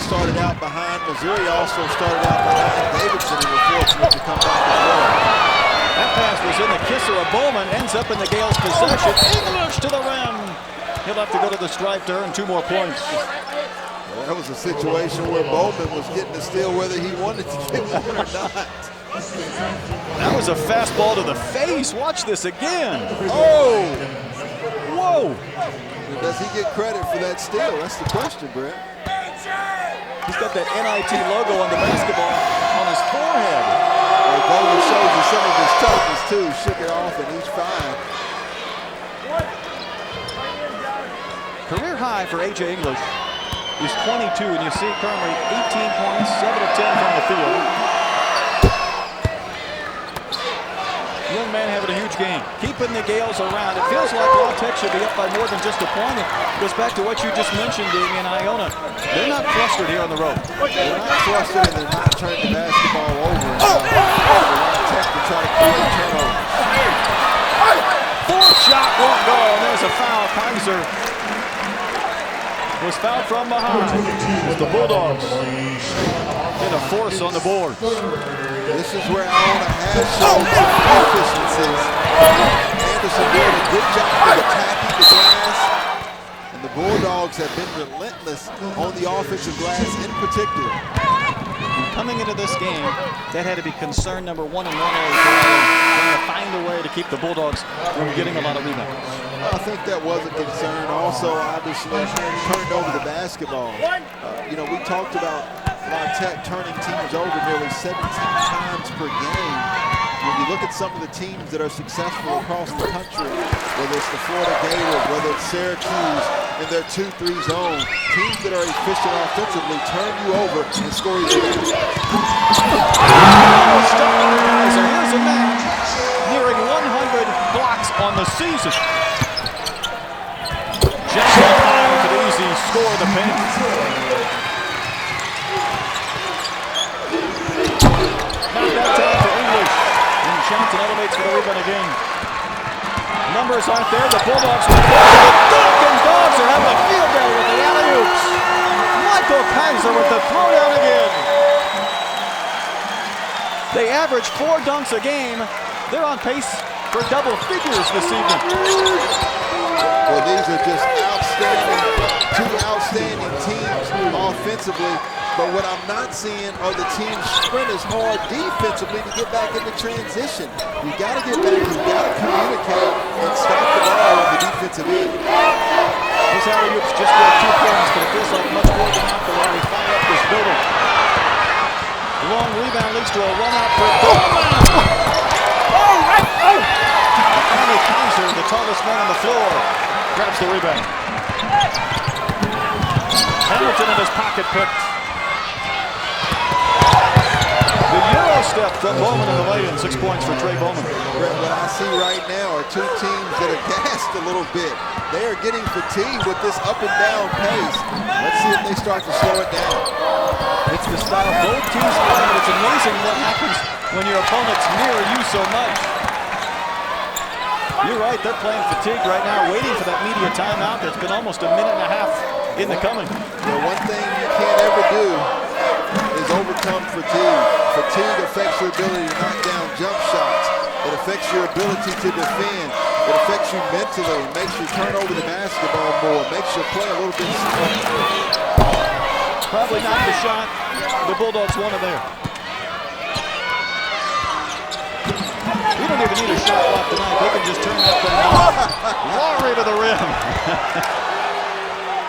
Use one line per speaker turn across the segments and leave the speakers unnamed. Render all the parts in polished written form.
started out behind. Missouri also started out behind Davidson and were fortunate to come back as well.
That pass was in the kisser of Bowman, ends up in the Gales' possession. English to the rim. He'll have to go to the stripe to earn 2 more points.
Well, that was a situation where Bowman was getting the steal whether he wanted to get one or not.
That was a fastball to the face. Watch this again. Oh! Whoa!
Does he get credit for that steal? That's the question, Brett.
He's got that NIT logo on the basketball on his forehead.
Well, Bowman shows you some of his toughness, too. Shook it off, and he's fine.
Career high for A.J. English. He's 22, and you see currently 18 points, 7 of 10 from the field. Young man having a huge game. Keeping the Gales around. It feels like La Tech should be up by more than just a point. It goes back to what you just mentioned, in Iona. They're not flustered here on the road.
They're not flustered, and they're not turning the basketball over. La Tech to try to create turnovers.
Fourth shot won't go, and there's a foul. Kaiser was fouled from behind. The Bulldogs get a force on the board.
This is where Iona has shown some deficiencies. Anderson doing a good job of attacking the glass, and the Bulldogs have been relentless on the offensive glass in particular.
Coming into this game, that had to be concern number 1 in 1A. Trying to find a way to keep the Bulldogs from getting a lot of rebounds.
I think that was a concern. Also, obviously, turning over the basketball. We talked about La Tech turning teams over nearly 17 times per game. When you look at some of the teams that are successful across the country, whether it's the Florida Gators, whether it's Syracuse in their 2-3 zone, teams that are efficient offensively turn you over and score you.
So here's a man nearing 100 blocks on the season. Just in time with an easy score the paint. Not that time for English. And Johnson elevates for the rebound again. Numbers aren't there. The Bulldogs will go. The Duncan Dogs are having a field day with the alley-oops. Michael Kaiser with the throwdown again. They average 4 dunks a game. They're on pace for double figures this evening.
Well, these are just two outstanding teams offensively. But what I'm not seeing are the teams sprint as hard defensively to get back into transition. You got to get back, you got to communicate and stop the ball on the defensive end.
This alley-oop's just got 2 points, but it feels like much more than that the way we fire up this building. The long rebound leads to a run-out for Bowman. Finally, Kaiser, the tallest man on the floor, grabs the rebound. Hamilton in his pocket picked. The Euro step from Bowman in the lay-in. 6 points for Trey Bowman.
Brett, what I see right now are 2 teams that are gassed a little bit. They are getting fatigued with this up and down pace. Let's see if they start to slow it down.
It's the style both teams play, but it's amazing what happens when your opponents mirror you so much. You're right, they're playing fatigued right now, waiting for that media timeout that's been almost a minute and a half in the coming.
One thing you can't ever do is overcome fatigue. Fatigue affects your ability to knock down jump shots. It affects your ability to defend. It affects you mentally. It makes you turn over the basketball more. It makes you play a little bit slower.
Probably not the shot. The Bulldogs want it there. We don't even need a shot clock tonight. They can just turn that thing on. Lowry to the rim.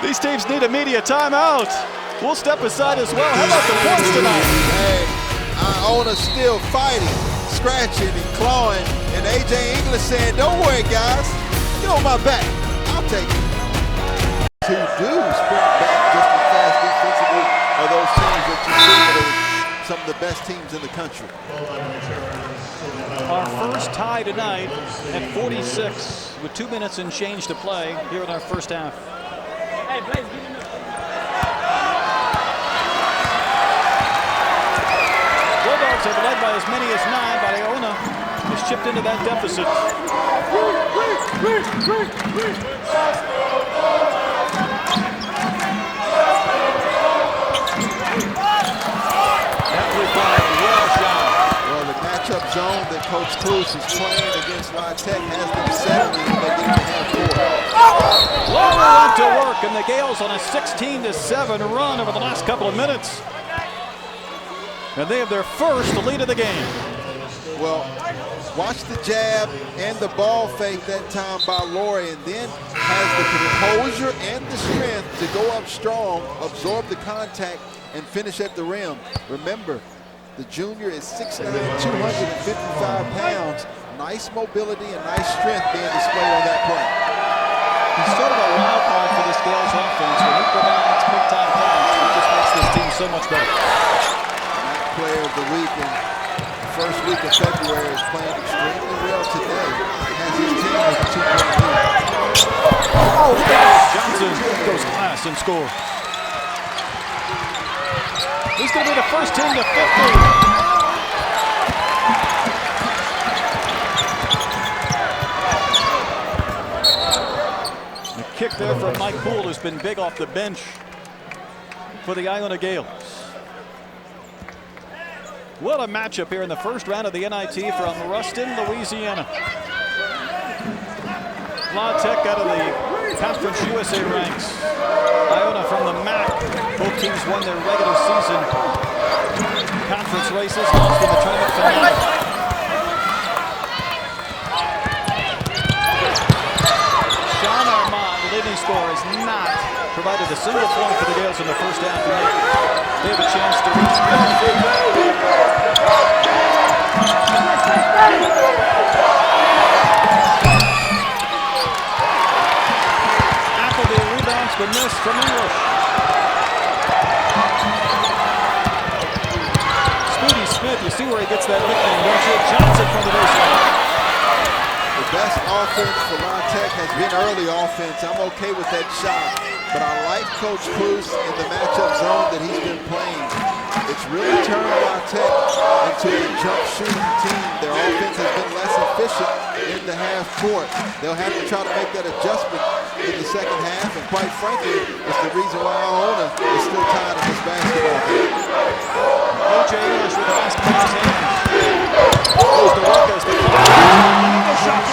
These teams need a media timeout. We'll step aside as well. How about the points tonight?
Hey, Iona still fighting, scratching and clawing, and A.J. English saying, don't worry, guys. Get on my back. I'll take it. To do sprint back just as fast defensively are those teams that you see that are some of the best teams in the country.
Our first tie tonight at 46 with 2 minutes and change to play here in our first half. Hey, Blaze, give me Bulldogs have led by as many as 9, but Iona has chipped into that deficit.
Coach Cruz is playing against La Tech has them settling when they get into half court.
Lowry went to work, and the Gales on a 16-7 run over the last couple of minutes. And they have their first lead of the game.
Well, watch the jab and the ball fake that time by Lowry, and then has the composure and the strength to go up strong, absorb the contact, and finish at the rim. Remember, the junior is 6'9", 255 pounds. Nice mobility and nice strength being displayed on that play.
He's sort of a wild card for this Gales offense. When he provides big-time points, he just makes this team so much better.
MAC player of the week in the first week of February is playing extremely well today. Has his team with a 2-point lead.
Oh, Johnson goes class and scores. He's going to be the first team to 50. The kick there from Mike Poole, who's been big off the bench for the Iona Gales. What a matchup here in the first round of the NIT from Ruston, Louisiana. La Tech out of the Conference USA ranks. Iona from the MAC. Both teams won their regular season conference races, lost in the tournament finale. Sean Armand, the leading scorer, has not provided a single point for the Gales in the first half. They have a chance to reach but missed from English. Speedy Smith, you see where he gets that nickname, don't you? Johnson from the baseline.
The best offense for La Tech has been early offense. I'm okay with that shot, but I like Coach Cruz in the matchup zone that he's been playing. It's really turned La Tech into a jump shooting team. Their offense has been less efficient in the half court. They'll have to try to make that adjustment in the second half, and quite frankly, it's the reason why Iona is still tied in this basketball game.
A.J. English with the basketball in his hands. Goes to work as the shot.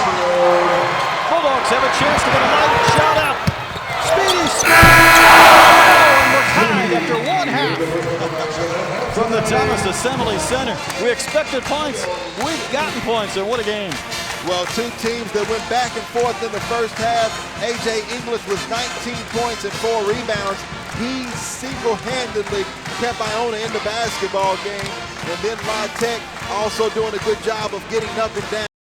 Bulldogs have a chance to get a light shot out. Speedy Smith! And we're tied after one half. From the Thomas Assembly Center. We expected points. We've gotten points, and what a game.
Well, two teams that went back and forth in the first half. A.J. English with 19 points and 4 rebounds. He single-handedly kept Iona in the basketball game. And then La Tech also doing a good job of getting up and down.